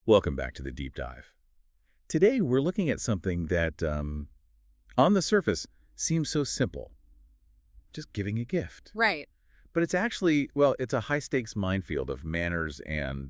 Welcome back to the deep dive. Today, we're looking at something that, on the surface, seems so simple. Just giving a gift. Right. But it's actually, well, it's a high-stakes minefield of manners and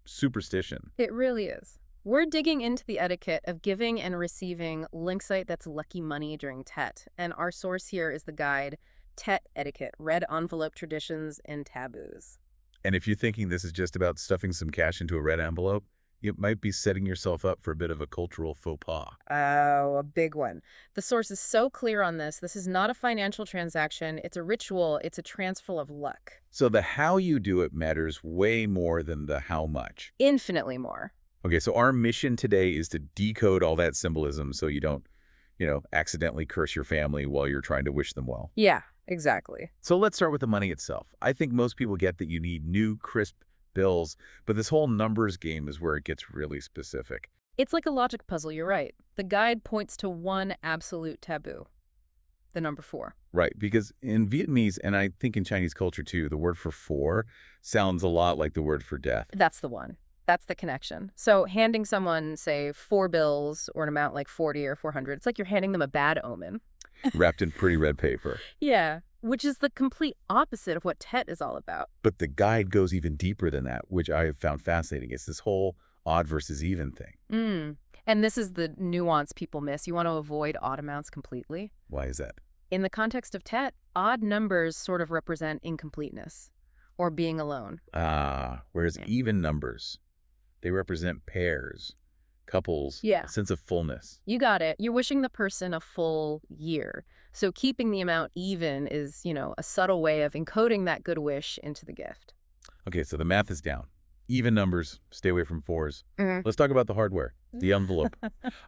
superstition. It really is. We're digging into the etiquette of giving and receiving linksite that's lucky money during Tet, and our source here is the guide, Tet Etiquette, Red Envelope Traditions and Taboos. And if you're thinking this is just about stuffing some cash into a red envelope, you might be setting yourself up for a bit of a cultural faux pas. Oh, a big one. The source is so clear on this. This is not a financial transaction. It's a ritual. It's a transfer of luck. So the how you do it matters way more than the how much. Infinitely more. Okay, so our mission today is to decode all that symbolism so you don't, accidentally curse your family while you're trying to wish them well. Yeah, exactly. So let's start with the money itself. I think most people get that you need new, crisp bills, but this whole numbers game is where it gets really specific. It's like a logic puzzle, you're right. The guide points to one absolute taboo, the number 4. Right, because in Vietnamese, and I think in Chinese culture too, the word for four sounds a lot like the word for death. That's the one. That's the connection. So handing someone, say, 4 bills or an amount like 40 or 400, it's like you're handing them a bad omen. Wrapped in pretty red paper. Yeah, which is the complete opposite of what Tet is all about. But the guide goes even deeper than that, which I have found fascinating. It's this whole odd versus even thing. And this is the nuance people miss. You want to avoid odd amounts completely. Why is that? In the context of Tet, odd numbers sort of represent incompleteness or being alone. Whereas Yeah. even numbers, they represent pairs, couples, Yeah. a sense of fullness. You got it. You're wishing the person a full year. So keeping the amount even is, a subtle way of encoding that good wish into the gift. Okay, so the math is down. Even numbers, stay away from fours. Mhm. Let's talk about the hardware, the envelope.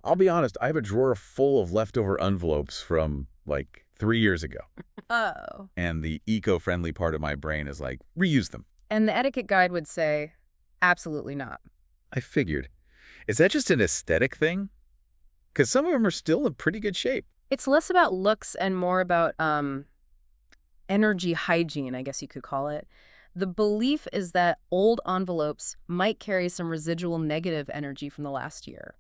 I'll be honest, I have a drawer full of leftover envelopes from, 3 years ago. Oh. And the eco-friendly part of my brain is like, reuse them. And the etiquette guide would say, absolutely not. I figured. Is that just an aesthetic thing? Because some of them are still in pretty good shape. It's less about looks and more about energy hygiene, I guess you could call it. The belief is that old envelopes might carry some residual negative energy from the last year.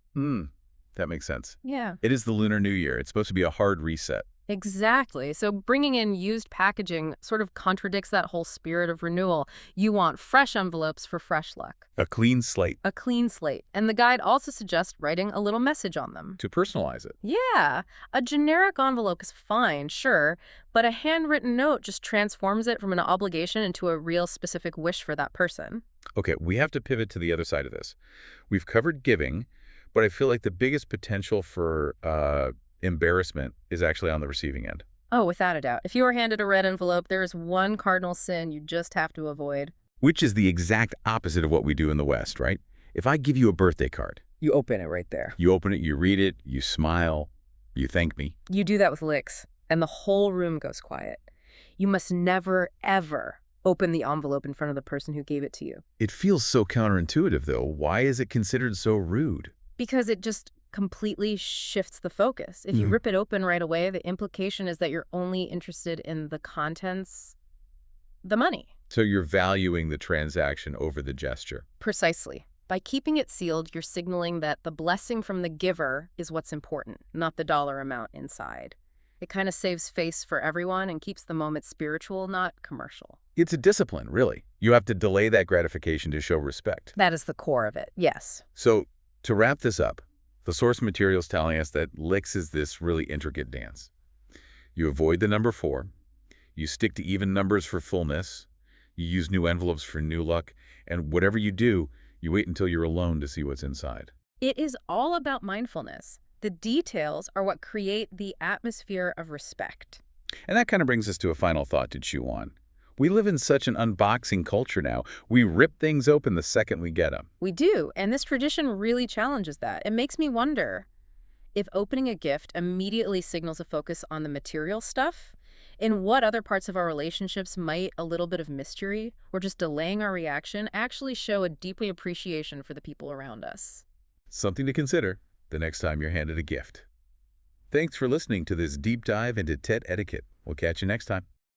That makes sense. Yeah. It is the Lunar New Year. It's supposed to be a hard reset. Exactly. So bringing in used packaging sort of contradicts that whole spirit of renewal. You want fresh envelopes for fresh luck. A clean slate A clean slate. And the guide also suggests writing a little message on them. to personalize it. Yeah, a generic envelope is fine, sure, but a handwritten note just transforms it from an obligation into a real specific wish for that person. Okay, we have to pivot to the other side of this. We've covered giving, but I feel like the biggest potential for embarrassment is actually on the receiving end. Oh, without a doubt. If you are handed a red envelope, there is one cardinal sin you just have to avoid. Which is the exact opposite of what we do in the West, right? If I give you a birthday card, You open it right there. you open it, you read it, you smile, you thank me. You do that with licks, and the whole room goes quiet. You must never, ever open the envelope in front of the person who gave it to you. It feels so counterintuitive, though. Why is it considered so rude? Because it just completely shifts the focus. If you rip it open right away, the implication is that you're only interested in the contents, the money. So you're valuing the transaction over the gesture. Precisely. By keeping it sealed, you're signaling that the blessing from the giver is what's important, not the dollar amount inside. It kind of saves face for everyone and keeps the moment spiritual, not commercial. It's a discipline, really. You have to delay that gratification to show respect. That is the core of it, yes. So to wrap this up, the source material is telling us that licks is this really intricate dance. You avoid the number 4. You stick to even numbers for fullness. You use new envelopes for new luck. And whatever you do, you wait until you're alone to see what's inside. It is all about mindfulness. The details are what create the atmosphere of respect. And that kind of brings us to a final thought to chew on. We live in such an unboxing culture now. We rip things open the second we get them. We do, and this tradition really challenges that. It makes me wonder if opening a gift immediately signals a focus on the material stuff, in what other parts of our relationships might a little bit of mystery or just delaying our reaction actually show a deeper appreciation for the people around us. Something to consider the next time you're handed a gift. Thanks for listening to this deep dive into Tet etiquette. We'll catch you next time.